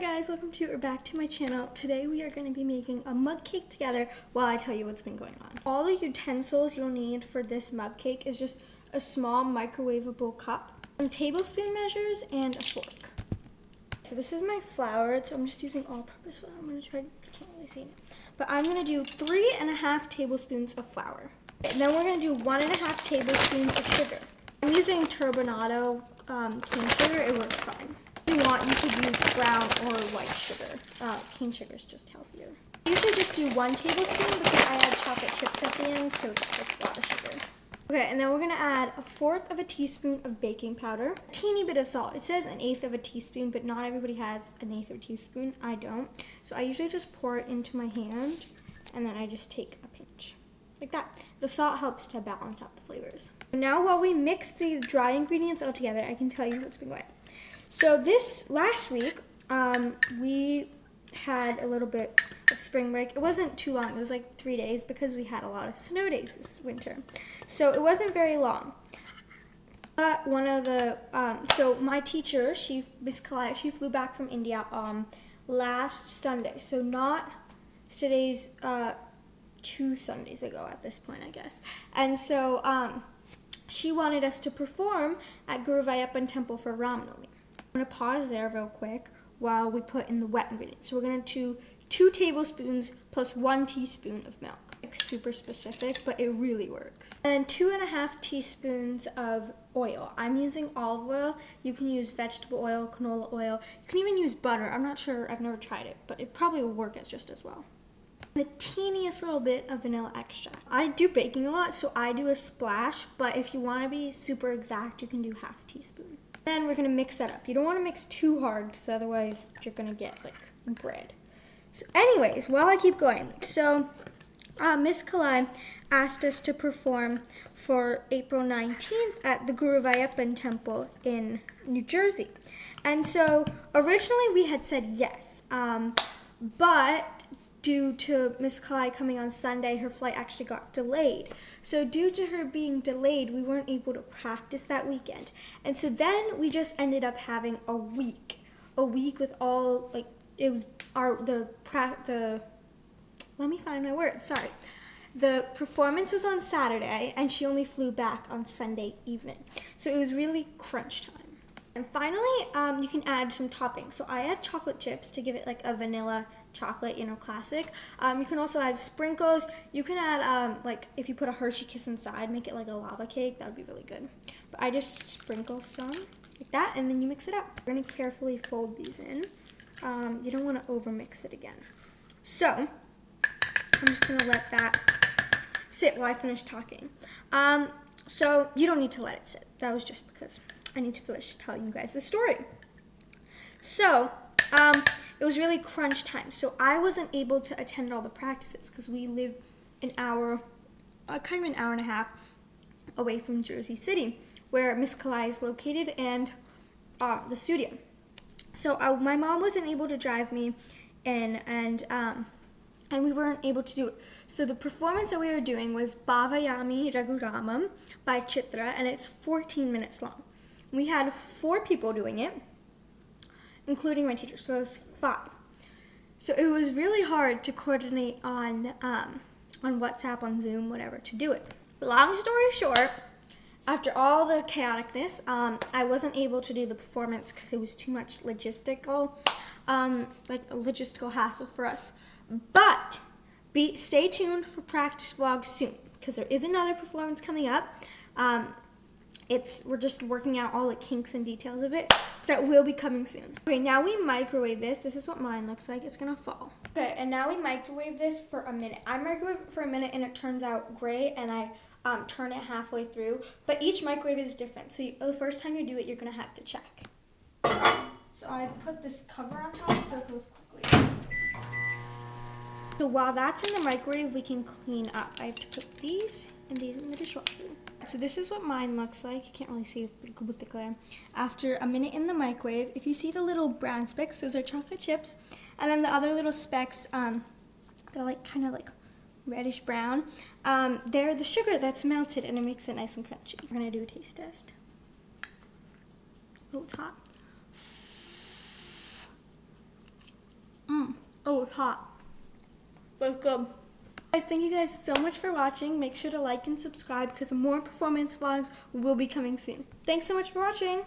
guys, welcome to or back to my channel. Today we are going to be making a mug cake together while I tell you what's been going on. All the utensils you'll need for this mug cake is just a small microwavable cup, some tablespoon measures, and a fork. So this is my flour, so I'm just using all-purpose flour. I'm going to try, you can't really see it, but I'm going to do 3.5 tablespoons of flour. And then we're going to do 1.5 tablespoons of sugar. I'm using turbinado cane sugar, it works fine. If you want, you could use brown or white sugar. Cane sugar is just healthier. I usually just do 1 tablespoon because I add chocolate chips at the end, so it's like a lot of sugar. Okay, and then we're gonna add 1/4 teaspoon of baking powder, a teeny bit of salt. It says 1/8 teaspoon, but not everybody has 1/8 teaspoon. I don't. So I usually just pour it into my hand, and then I just take a pinch. Like that. The salt helps to balance out the flavors. Now while we mix the dry ingredients all together, I can tell you what's been going on. So this last week, we had a little bit of spring break. It wasn't too long. It was like 3 days because we had a lot of snow days this winter. So it wasn't very long. But one of the, so my teacher, Miss Kalai, she flew back from India last Sunday. So not today's, 2 Sundays ago at this point, I guess. And so she wanted us to perform at Guru Vayappan Temple for Ram Navami. I'm going to pause there real quick while we put in the wet ingredients. So we're going to do 2 tablespoons plus 1 teaspoon of milk. Like super specific, but it really works. And 2.5 teaspoons of oil. I'm using olive oil. You can use vegetable oil, canola oil. You can even use butter. I'm not sure. I've never tried it, but it probably will work just as well. The teeniest little bit of vanilla extract. I do baking a lot, so I do a splash, but if you want to be super exact, you can do 1/2 teaspoon. Then we're going to mix that up. You don't want to mix too hard because otherwise you're going to get like bread. So anyways, while I keep going, so Miss Kalai asked us to perform for April 19th at the Guru Vayappan Temple in New Jersey. And so originally we had said yes, but due to Miss Kalai coming on Sunday, her flight actually got delayed. So due to her being delayed, we weren't able to practice that weekend. And so then we just ended up having a week with all, like, it was let me find my word, sorry. The performance was on Saturday, and she only flew back on Sunday evening. So it was really crunch time. And finally, you can add some toppings. So I add chocolate chips to give it like a vanilla chocolate, classic. You can also add sprinkles. You can add, like, if you put a Hershey Kiss inside, make it like a lava cake. That would be really good. But I just sprinkle some like that, and then you mix it up. We're going to carefully fold these in. You don't want to over mix it again. So I'm just going to let that sit while I finish talking. So you don't need to let it sit. That was just because I need to finish telling you guys the story. So, it was really crunch time. So I wasn't able to attend all the practices because we live kind of an hour and a half away from Jersey City, where Miss Kalai is located, and the studio. So my mom wasn't able to drive me in, and we weren't able to do it. So the performance that we were doing was Bhavayami Raghuramam by Chitra, and it's 14 minutes long. We had 4 people doing it, including my teacher, so it was 5. So it was really hard to coordinate on WhatsApp, on Zoom, whatever, to do it. Long story short, after all the chaoticness, I wasn't able to do the performance because it was too much logistical, like a logistical hassle for us. But stay tuned for practice vlogs soon because there is another performance coming up. We're just working out all the kinks and details of it. That will be coming soon. Okay, now we microwave this. This is what mine looks like. It's gonna fall. Okay, and now we microwave this for a minute. I microwave it for a minute and it turns out great, and I turn it halfway through. But each microwave is different. So the first time you do it, you're gonna have to check. So I put this cover on top so it goes quickly. So while that's in the microwave, we can clean up. I have to put these and these in the dishwasher. So this is what mine looks like. You can't really see with the glare. After a minute in the microwave, if you see the little brown specks, those are chocolate chips. And then the other little specks, they're like kind of like reddish brown. They're the sugar that's melted, and it makes it nice and crunchy. We're gonna do a taste test. Oh, it's hot. hot. But good. Guys, thank you guys so much for watching. Make sure to like and subscribe because more performance vlogs will be coming soon. Thanks so much for watching.